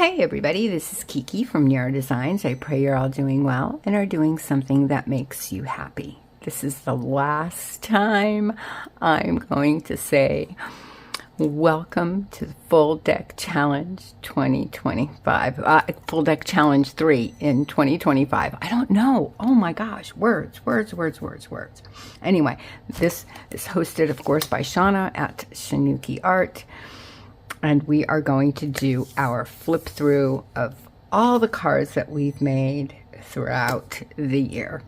Hey everybody, this is Kiki from Niara Designs. I pray you're all doing well and are doing something that makes you happy. This is the last time I'm going to say welcome to the Full Deck Challenge 2025. Full Deck Challenge 3 in 2025. I don't know. Oh my gosh. Words. Anyway, this is hosted, of course, by Shawna at Shanuki Art. And we are going to do our flip through of all the cards that we've made throughout the year.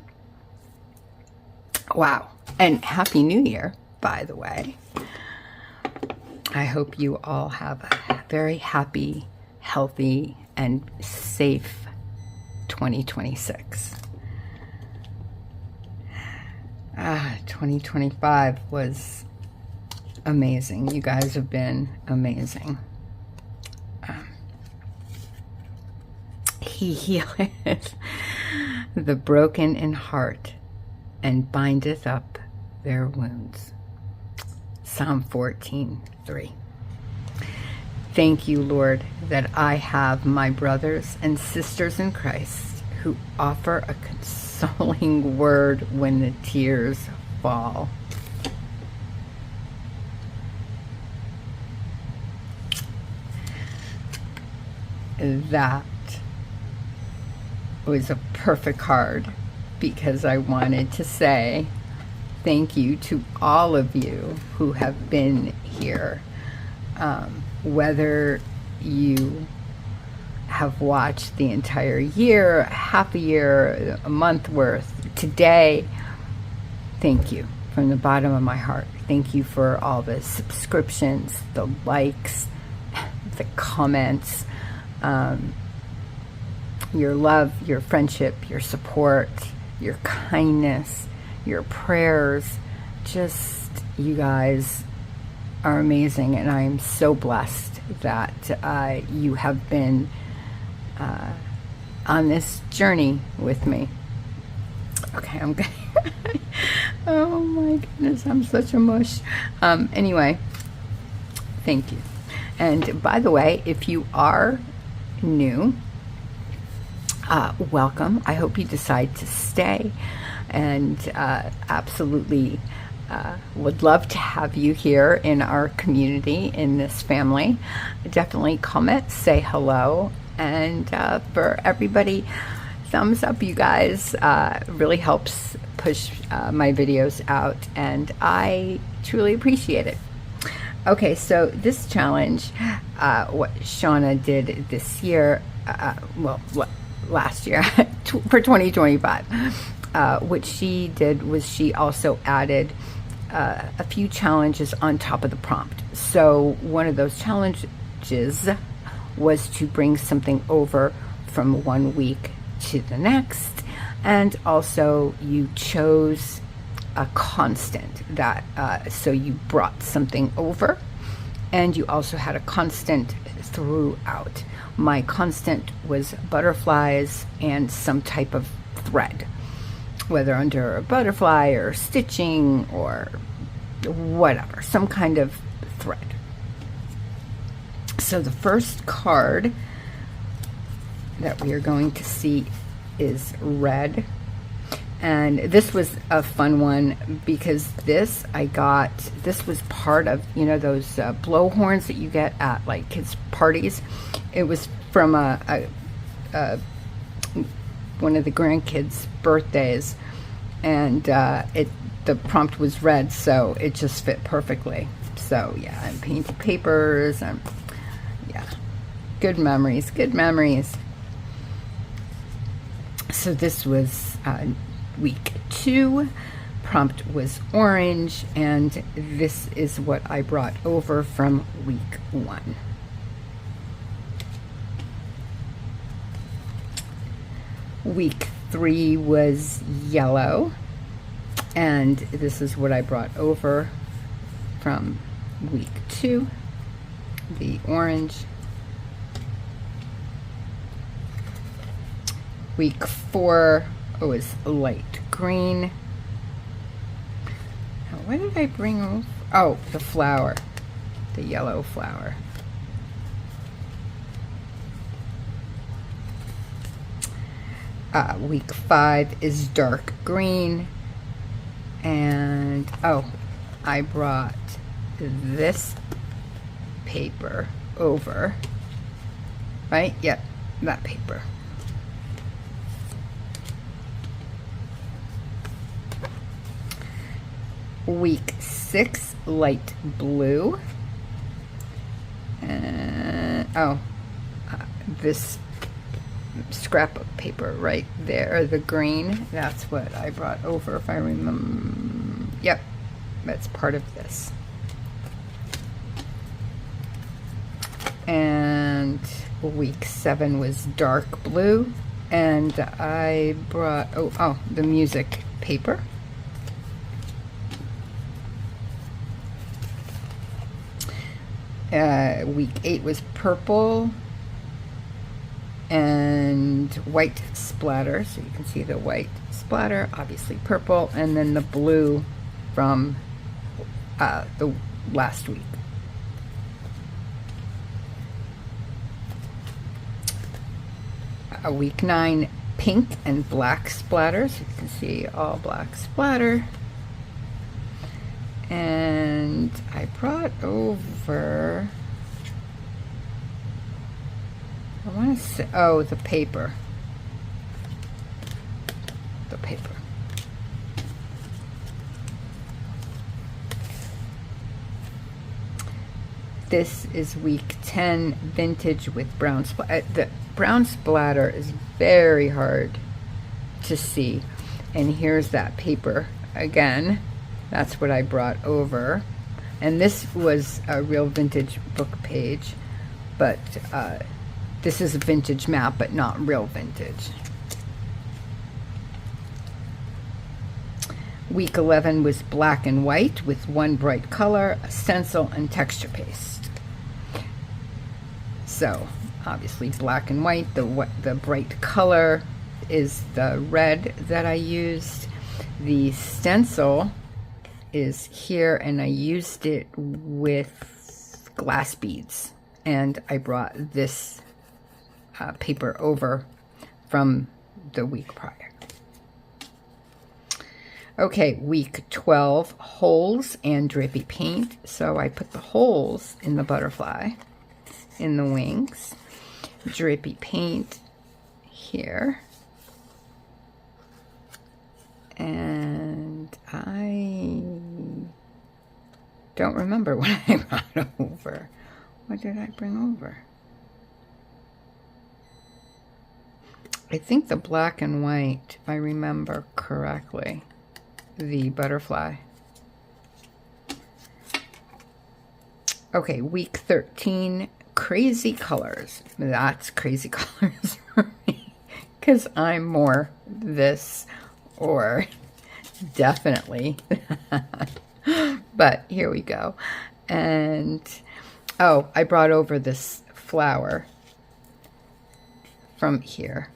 Wow. And Happy New Year, by the way. I hope you all have a very happy, healthy, and safe 2026. 2025 was amazing. You guys have been amazing. He healeth the broken in heart and bindeth up their wounds. Psalm 14:3. Thank you, Lord, that I have my brothers and sisters in Christ who offer a consoling word when the tears fall. That was a perfect card because I wanted to say thank you to all of you who have been here. Whether you have watched the entire year, half a year, a month worth, today, thank you from the bottom of my heart. Thank you for all the subscriptions, the likes, the comments, your love, your friendship, your support, your kindness, your prayers. Just, you guys are amazing, and I am so blessed that you have been on this journey with me. Okay, I'm good. Oh my goodness, I'm such a mush. Anyway, thank you. And by the way, if you are new, welcome. I hope you decide to stay, and absolutely would love to have you here in our community, in this family. Definitely comment, say hello, and for everybody, thumbs up, you guys. Really helps push my videos out, and I truly appreciate it. Okay, so this challenge, what Shawna did this year, well, last year, for 2025, what she did was she also added a few challenges on top of the prompt. So one of those challenges was to bring something over from one week to the next, and also you chose a constant that so you brought something over, and you also had a constant throughout. My constant was butterflies and some type of thread, whether under a butterfly or stitching or whatever, some kind of thread. So the first card that we are going to see is red. And this was a fun one because this was part of, you know, those blowhorns that you get at like kids' parties. It was from one of the grandkids' birthdays, and the prompt was red, so it just fit perfectly. So yeah, and painted papers, and yeah, good memories. So this was week 2. Prompt was orange, and this is what I brought over from week 1. Week 3 was yellow, and this is what I brought over from week 2, the orange. Week 4 was light green. Now, what did I bring over? Oh, the flower, the yellow flower. Week 5 is dark green. And, oh, I brought this paper over, right? Yep, that paper. Week 6, light blue. And, oh, this scrapbook paper right there, the green, that's what I brought over, if I remember. Yep, that's part of this. And week 7 was dark blue, and I brought, oh, the music paper. Week 8 was purple and white splatter, so you can see the white splatter, obviously purple, and then the blue from the last week. Week 9, pink and black splatter, so you can see all black splatter. And I brought over, I want to say, oh, the paper. The paper. This is week 10, vintage with brown splatter. The brown splatter is very hard to see. And here's that paper again. That's what I brought over. And this was a real vintage book page, but this is a vintage map, but not real vintage. Week 11 was black and white with one bright color, a stencil, and texture paste. So obviously black and white, the bright color is the red that I used. The stencil is here, and I used it with glass beads, and I brought this paper over from the week prior. Okay, week 12, holes and drippy paint. So I put the holes in the butterfly, in the wings, drippy paint here, and I don't remember what I brought over. What did I bring over? I think the black and white, if I remember correctly, the butterfly. Okay, week 13, crazy colors. That's crazy colors for me, because I'm more this or definitely that. But here we go. And oh, I brought over this flower from here.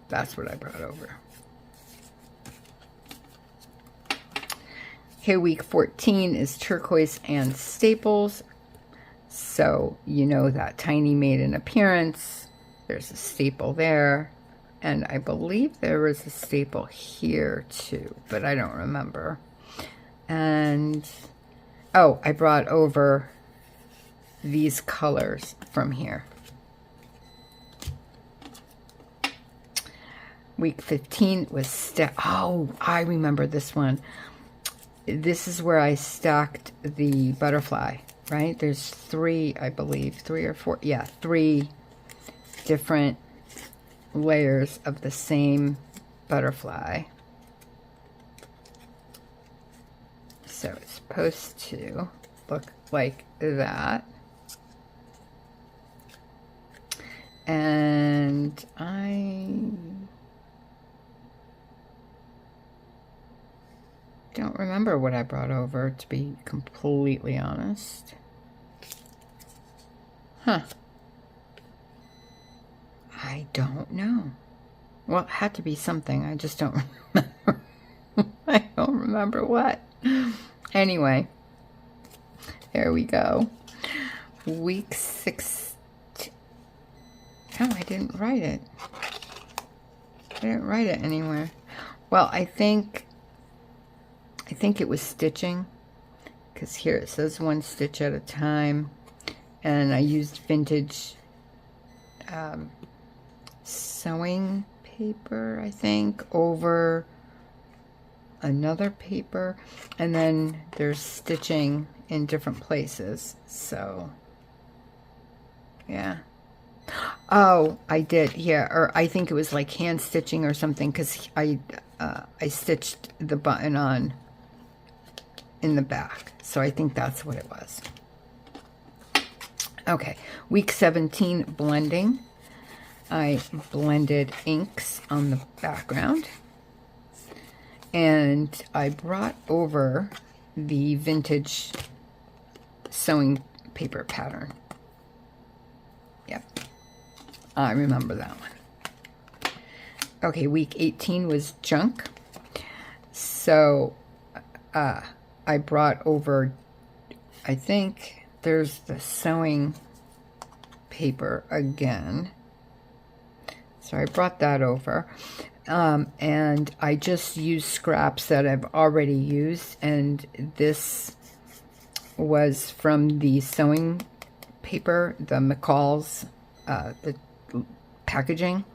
That's what I brought over. Okay, week 14 is turquoise and staples. So you know that Tiny made an appearance. There's a staple there. And I believe there was a staple here too, but I don't remember. And oh, I brought over these colors from here. Week 15 was oh, I remember this one. This is where I stacked the butterfly, right? There's three, I believe, 3 or 4. Yeah, 3 different layers of the same butterfly. So it's supposed to look like that. And I don't remember what I brought over, to be completely honest. Huh. I don't know. Well, it had to be something. I just don't remember. I don't remember what. Anyway, there we go. Week 6. Oh, I didn't write it. I didn't write it anywhere. Well, I think it was stitching, because here it says 1 stitch at a time, and I used vintage sewing paper, I think, over another paper, and then there's stitching in different places. So yeah. Oh, I did, yeah, or I think it was like hand stitching or something, because I stitched the button on in the back, so I think that's what it was. Okay, week 17, blending. I blended inks on the background, and I brought over the vintage sewing paper pattern. Yep, I remember that one. Okay, week 18 was junk. So I brought over, I think there's the sewing paper again. So I brought that over. And I just used scraps that I've already used. And this was from the sewing paper, the McCall's, the packaging.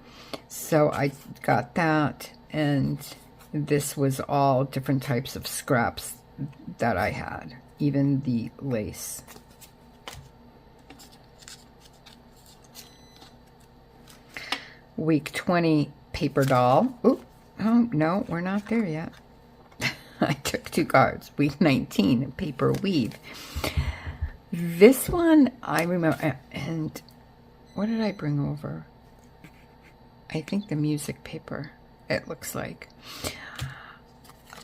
So I got that, and this was all different types of scraps that I had, even the lace. Week 20, paper doll. Ooh, oh, no, we're not there yet. I took 2 cards. Week 19, paper weave. This one, I remember, and what did I bring over? I think the music paper, it looks like.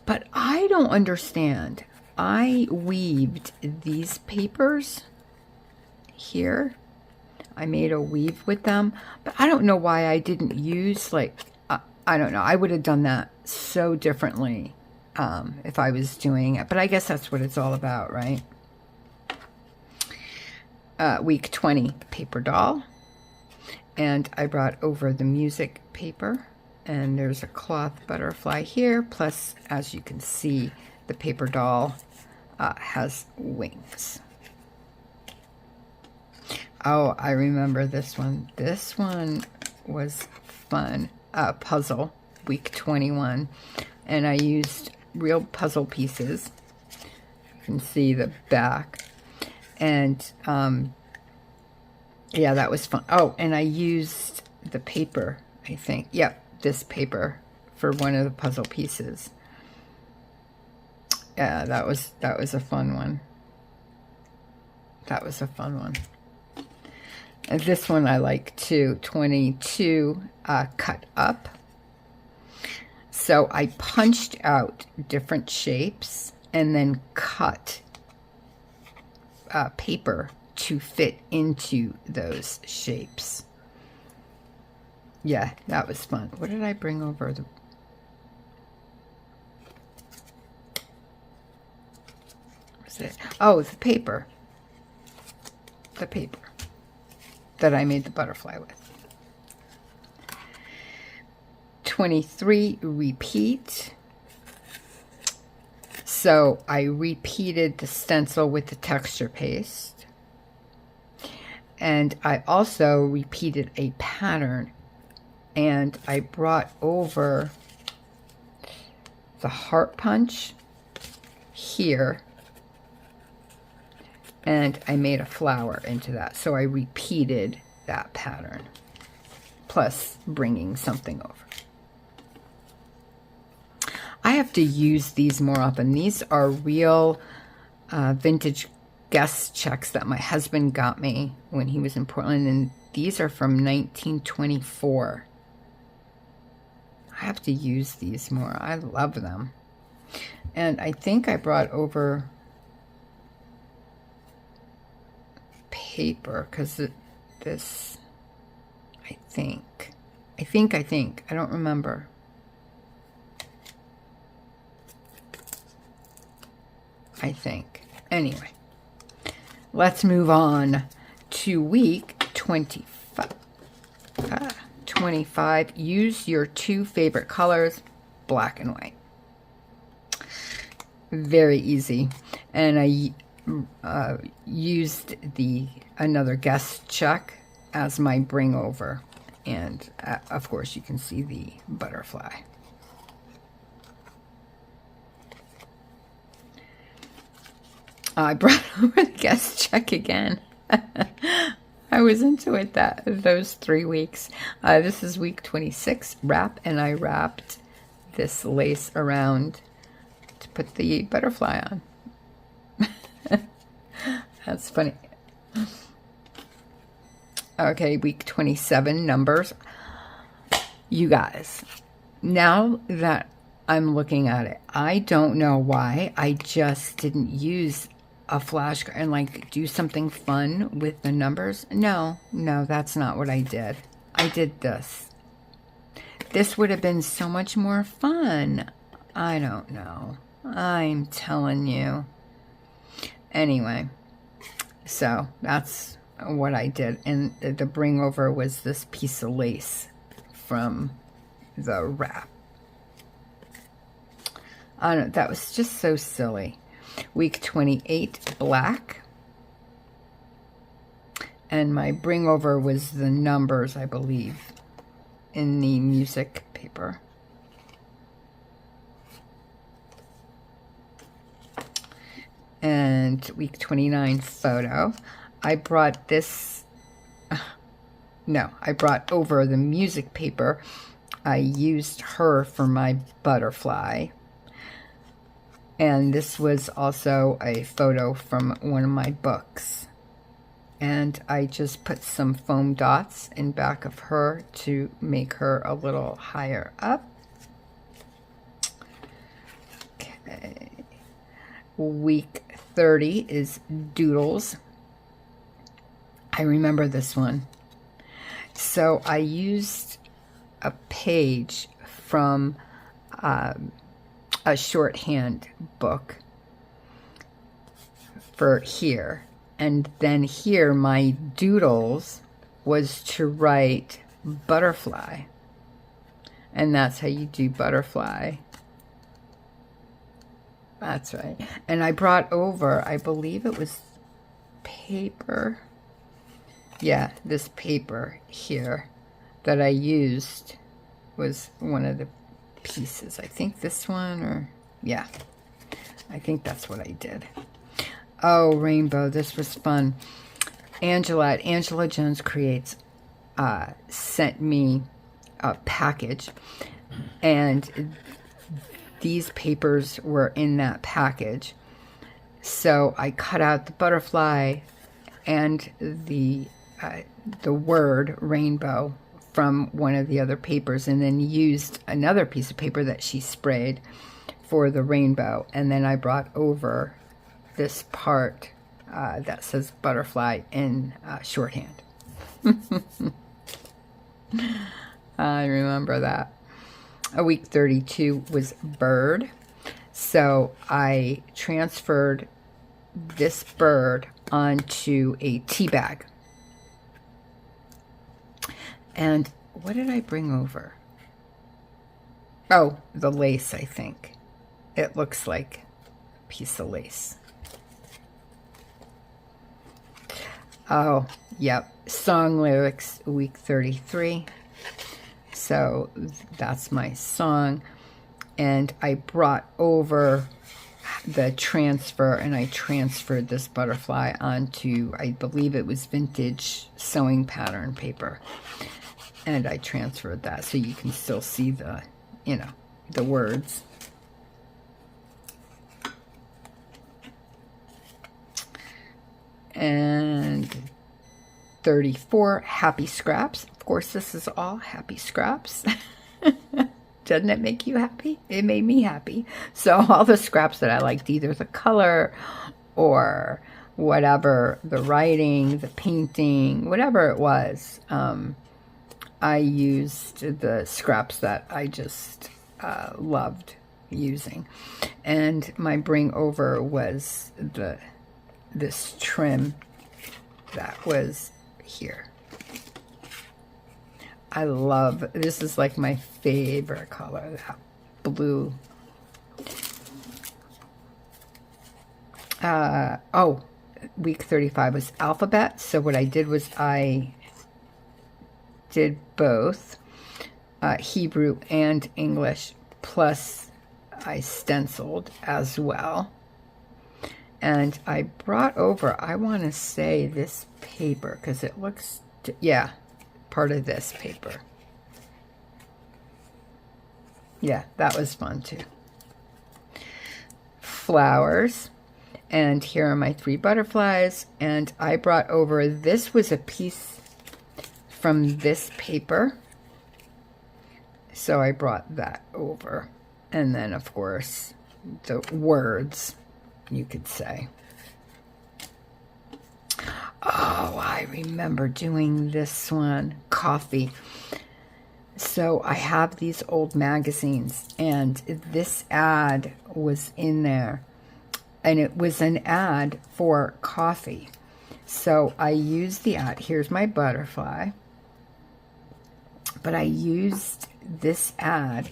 But I don't understand. I weaved these papers here. I made a weave with them, but I don't know why I didn't use, like, I don't know. I would have done that so differently if I was doing it, but I guess that's what it's all about, right? Week 20, paper doll. And I brought over the music paper, and there's a cloth butterfly here, plus, as you can see, the paper doll has wings. Oh, I remember this one. This one was fun. Puzzle, week 21. And I used real puzzle pieces. You can see the back. And, yeah, that was fun. Oh, and I used the paper, I think. Yep, this paper for one of the puzzle pieces. Yeah, that was a fun one. That was a fun one. And this one I like too, 22, cut up. So I punched out different shapes and then cut paper to fit into those shapes. Yeah, that was fun. What did I bring over? Was it? Oh, the paper. The paper that I made the butterfly with. 23, repeat. So I repeated the stencil with the texture paste. And I also repeated a pattern. And I brought over the heart punch here. And I made a flower into that. So I repeated that pattern, plus bringing something over. I have to use these more often. These are real vintage guest checks that my husband got me when he was in Portland. And these are from 1924. I have to use these more. I love them. And I think I brought over paper, because this, I think, I don't remember. I think. Anyway, let's move on to week 25. 25. Use your 2 favorite colors, black and white. Very easy. And I used another guest check as my bring over. And of course you can see the butterfly. I brought over the guest check again. I was into it those 3 weeks. This is week 26 wrap, and I wrapped this lace around to put the butterfly on. That's funny. Okay, week 27 numbers. You guys, now that I'm looking at it, I don't know why I just didn't use a flashcard and like do something fun with the numbers. No, that's not what I did. I did this. This would have been so much more fun. I don't know. I'm telling you. Anyway, so that's what I did. And the bring over was this piece of lace from the wrap. I don't know, that was just so silly. Week 28, black. And my bring over was the numbers, I believe, in the music paper. And week 29, photo. I brought this, no, I brought over the music paper. I used her for my butterfly. And this was also a photo from one of my books. And I just put some foam dots in back of her to make her a little higher up. Okay. Week 30 is doodles. I remember this one. So I used a page from a shorthand book for here, and then here my doodles was to write butterfly, and that's how you do butterfly. That's right. And I brought over, I believe it was paper, yeah, this paper here that I used was one of the pieces. I think this one, or yeah, I think that's what I did. Oh, rainbow, this was fun. Angela at Angela Jones Creates sent me a package, and these papers were in that package. So I cut out the butterfly and the word rainbow from one of the other papers, and then used another piece of paper that she sprayed for the rainbow. And then I brought over this part that says butterfly in shorthand. I remember that. Week 32 was bird. So I transferred this bird onto a tea bag. And what did I bring over? Oh, the lace, I think. It looks like a piece of lace. Oh, yep. Song lyrics, week 33. So that's my song. And I brought over the transfer, and I transferred this butterfly onto, I believe it was vintage sewing pattern paper. And I transferred that so you can still see the, you know, the words. And 34, happy scraps. Of course, this is all happy scraps. Doesn't it make you happy? It made me happy. So all the scraps that I liked, either the color or whatever, the writing, the painting, whatever it was, I used the scraps that I just loved using. And my bring over was this trim that was here. I love, this is like my favorite color, that blue. Oh, week 35 was alphabet. So what I did was I did both Hebrew and English, plus I stenciled as well. And I brought over, I want to say this paper, because it looks, yeah, part of this paper. Yeah, that was fun too. Flowers. And here are my 3 butterflies. And I brought over, this was a piece from this paper. So I brought that over. And then, of course, the words, you could say. Oh, I remember doing this one, coffee. So I have these old magazines, and this ad was in there. And it was an ad for coffee. So I used the ad. Here's my butterfly. But I used this ad,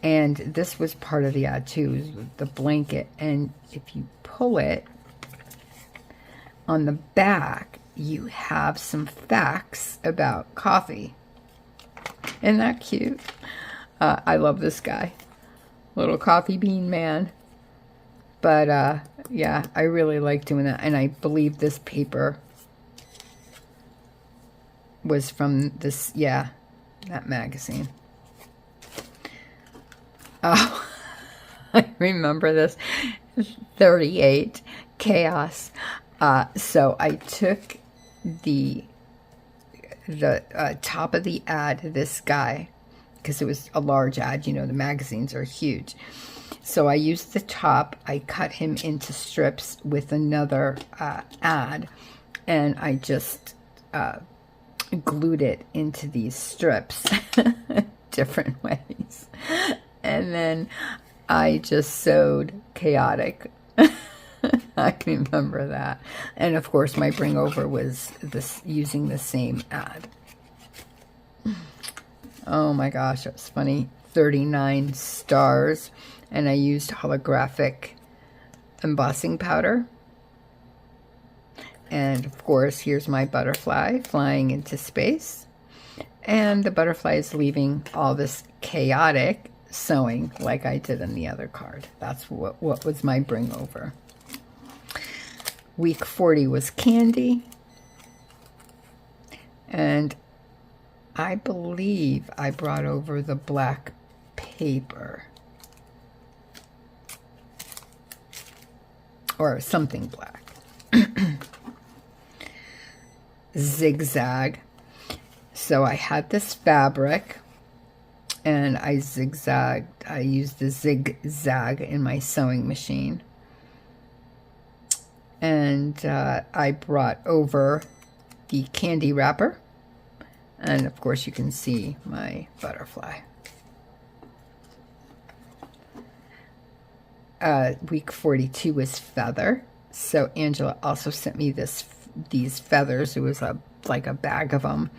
and this was part of the ad too, the blanket. And if you pull it, on the back, you have some facts about coffee. Isn't that cute? I love this guy. Little coffee bean man. But, yeah, I really like doing that. And I believe this paper was from this, yeah, that magazine. Oh, I remember this. 38, Chaos. So I took the top of the ad, this guy, because it was a large ad. You know, the magazines are huge. So I used the top, I cut him into strips with another ad, and I just glued it into these strips different ways. And then I just sewed Chaotic. I can remember that. And of course my bring over was this, using the same ad. Oh my gosh, that was funny. 39 stars. And I used holographic embossing powder. And of course, here's my butterfly flying into space. And the butterfly is leaving all this chaotic sewing like I did in the other card. That's what was my bring over. Week 40 was candy. And I believe I brought over the black paper. Or something black. Zigzag. So I had this fabric and I zigzagged. I used the zigzag in my sewing machine. And I brought over the candy wrapper. And of course you can see my butterfly. Week 42 was feather. So Angela also sent me these feathers. It was like a bag of them.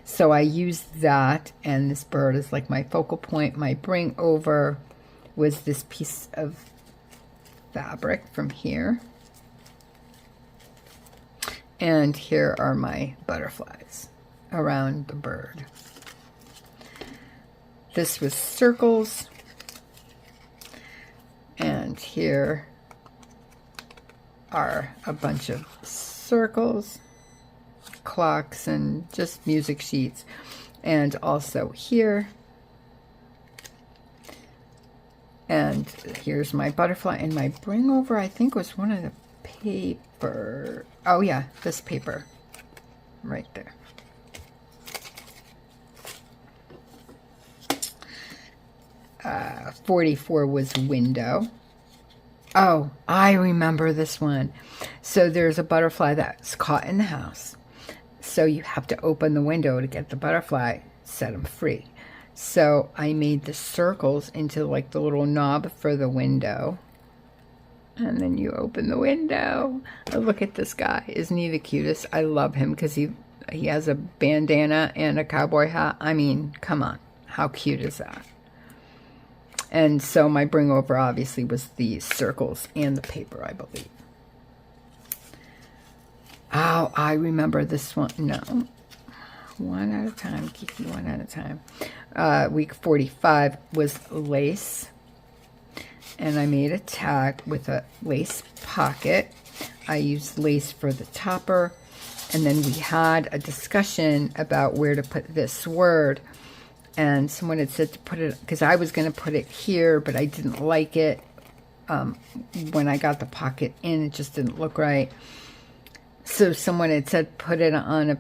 So I used that, and this bird is like my focal point. My bring over was this piece of fabric from here. And here are my butterflies around the bird. This was circles. And here are a bunch of circles, clocks, and just music sheets. And also here. And here's my butterfly. And my bring over, I think, was one of the paper. Oh yeah, this paper right there. Uh, 44 was window. Oh, I remember this one. So there's a butterfly that's caught in the house. So you have to open the window to get the butterfly, set him free. So I made the circles into like the little knob for the window. And then you open the window. Oh, look at this guy. Isn't he the cutest? I love him because he He has a bandana and a cowboy hat. I mean, come on. How cute is that? And so my bring over obviously was the circles and the paper, I believe. Oh, I remember this one. No. One at a time. Kiki, one at a time. Week 45 was lace. And I made a tag with a lace pocket. I used lace for the topper. And then we had a discussion about where to put this word. And someone had said to put it, because I was going to put it here, but I didn't like it. When I got the pocket in, it just didn't look right. So someone had said put it on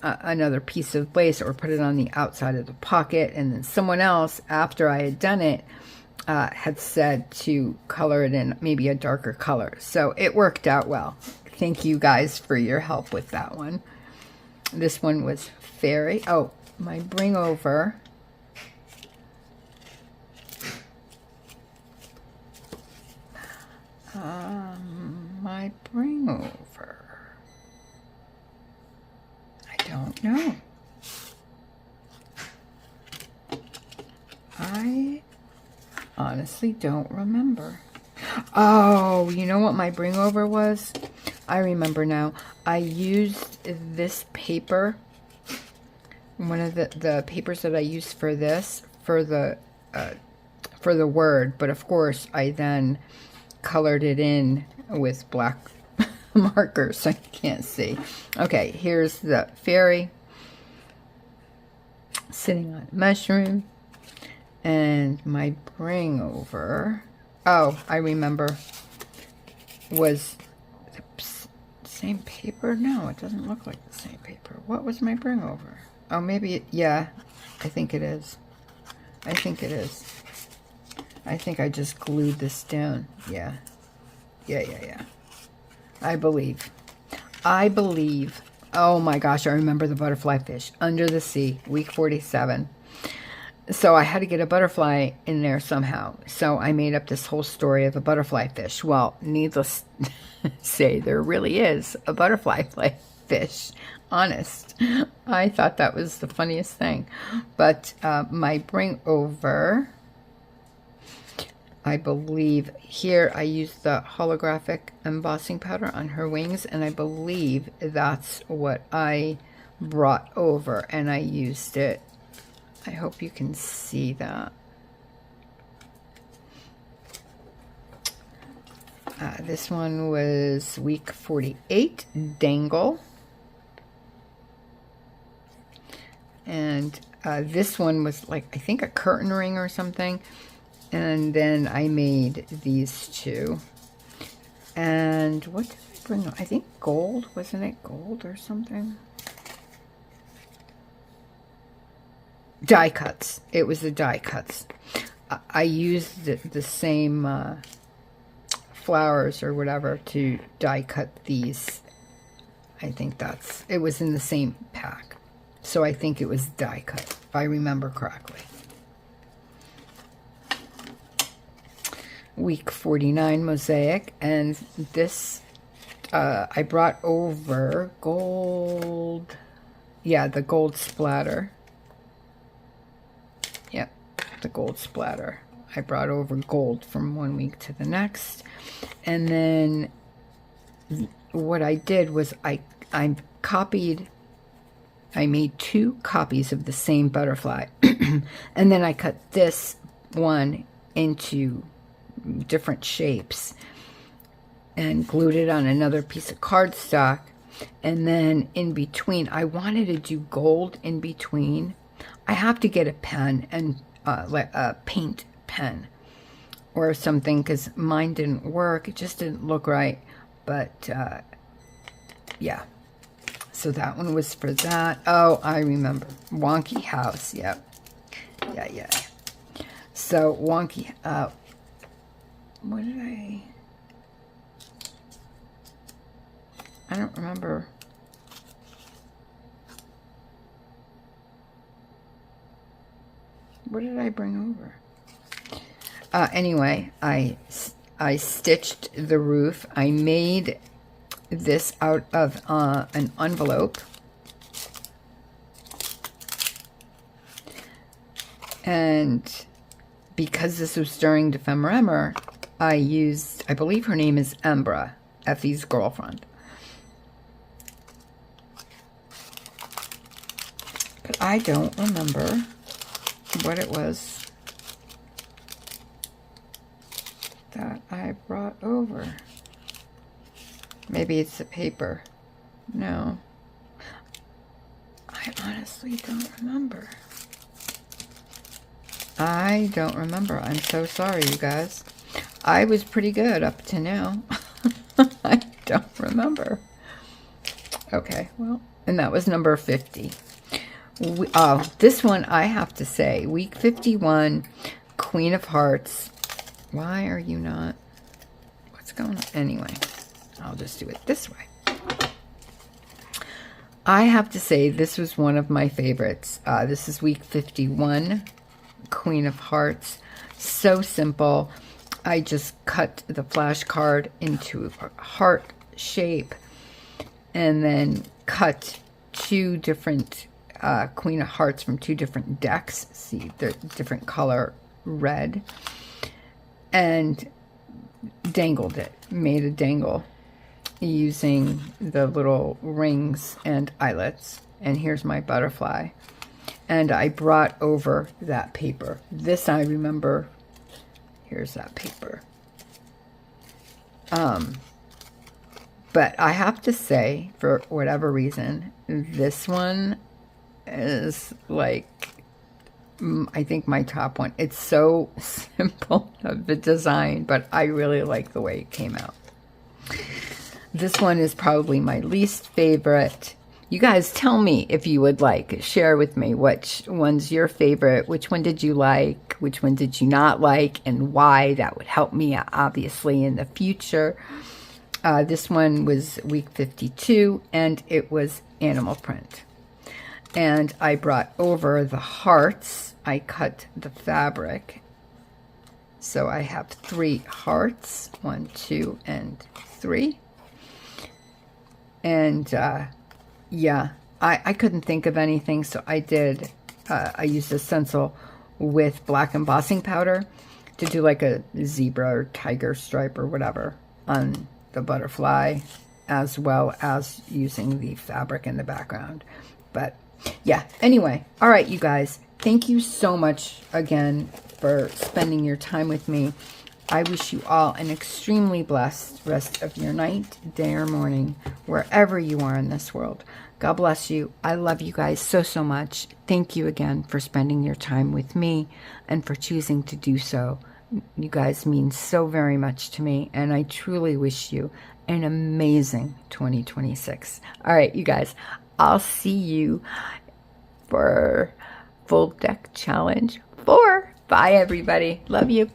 another piece of lace or put it on the outside of the pocket. And then someone else, after I had done it, had said to color it in maybe a darker color. So it worked out well. Thank you guys for your help with that one. This one was fairy. Oh, my bring over. My bring over. I don't know. I honestly don't remember. Oh, you know what my bring over was? I remember now. I used this paper. One of the papers that I used for this, for the word, but of course I then colored it in with black markers so I can't see. Okay, here's the fairy sitting on a mushroom, and my bring over, oh, I remember, was the same paper. No, it doesn't look like the same paper. What was my bring over? Oh, maybe, yeah, I think it is. I think it is. I think I just glued this down. Yeah. Yeah. I believe. Oh my gosh, I remember the butterfly fish. Under the Sea, week 47. So I had to get a butterfly in there somehow. So I made up this whole story of a butterfly fish. Well, needless to say, there really is a butterfly fish. Honest. I thought that was the funniest thing. But my bring over, I believe here I used the holographic embossing powder on her wings, and I believe that's what I brought over, and I used it. I hope you can see that. This one was week 48, Dangle. And this one was like, I think a curtain ring or something. And then I made these two. And what did I bring? I think gold. Wasn't it gold or something? Die cuts. It was the die cuts. I used the same flowers or whatever to die cut these. I think it was in the same pack. So I think it was die cut, if I remember correctly. Week 49 mosaic, and this I brought over gold. Yeah, the gold splatter. Yep, the gold splatter. I brought over gold from one week to the next. And then what I did was I made 2 copies of the same butterfly. And then I cut this one into different shapes and glued it on another piece of cardstock. And then in between, I wanted to do gold in between. I have to get a pen and like a paint pen or something, because mine didn't work. It just didn't look right. But yeah. So that one was for that. Oh, I remember. Wonky house. Yep. Yeah. So wonky. What did I don't remember. What did I bring over? Anyway, I stitched the roof. I made this out of an envelope. And because this was during Defemmer, I used, I believe her name is Embra, Effie's girlfriend. But I don't remember what it was that I brought over. Maybe it's the paper. No. I honestly don't remember. I don't remember. I'm so sorry, you guys. I was pretty good up to now. I don't remember. Okay, well, and that was number 50. This one, I have to say, week 51, Queen of Hearts. Why are you not? What's going on? Anyway, I'll just do it this way. I have to say, this was one of my favorites. This is week 51, Queen of Hearts. So simple. I just cut the flash card into a heart shape and then cut two different Queen of Hearts from two different decks. See, they're different color red. And dangled it, made a dangle using the little rings and eyelets. And here's my butterfly. And I brought over that paper. This I remember. Here's that paper. But I have to say, for whatever reason, this one is like, I think my top one. It's so simple of the design, but I really like the way it came out. This one is probably my least favorite. You guys tell me if you would like. Share with me which one's your favorite. Which one did you like? Which one did you not like? And why? That would help me, obviously, in the future. This one was week 52, and it was animal print. And I brought over the hearts. I cut the fabric. So I have 3 hearts. 1, 2, and 3. And yeah, I couldn't think of anything, so I did. I used a stencil with black embossing powder to do like a zebra or tiger stripe or whatever on the butterfly, as well as using the fabric in the background. But yeah, anyway, all right, you guys, thank you so much again for spending your time with me. I wish you all an extremely blessed rest of your night, day, or morning, wherever you are in this world. God bless you. I love you guys so, so much. Thank you again for spending your time with me and for choosing to do so. You guys mean so very much to me, and I truly wish you an amazing 2026. All right, you guys, I'll see you for Full Deck Challenge 4. Bye, everybody. Love you.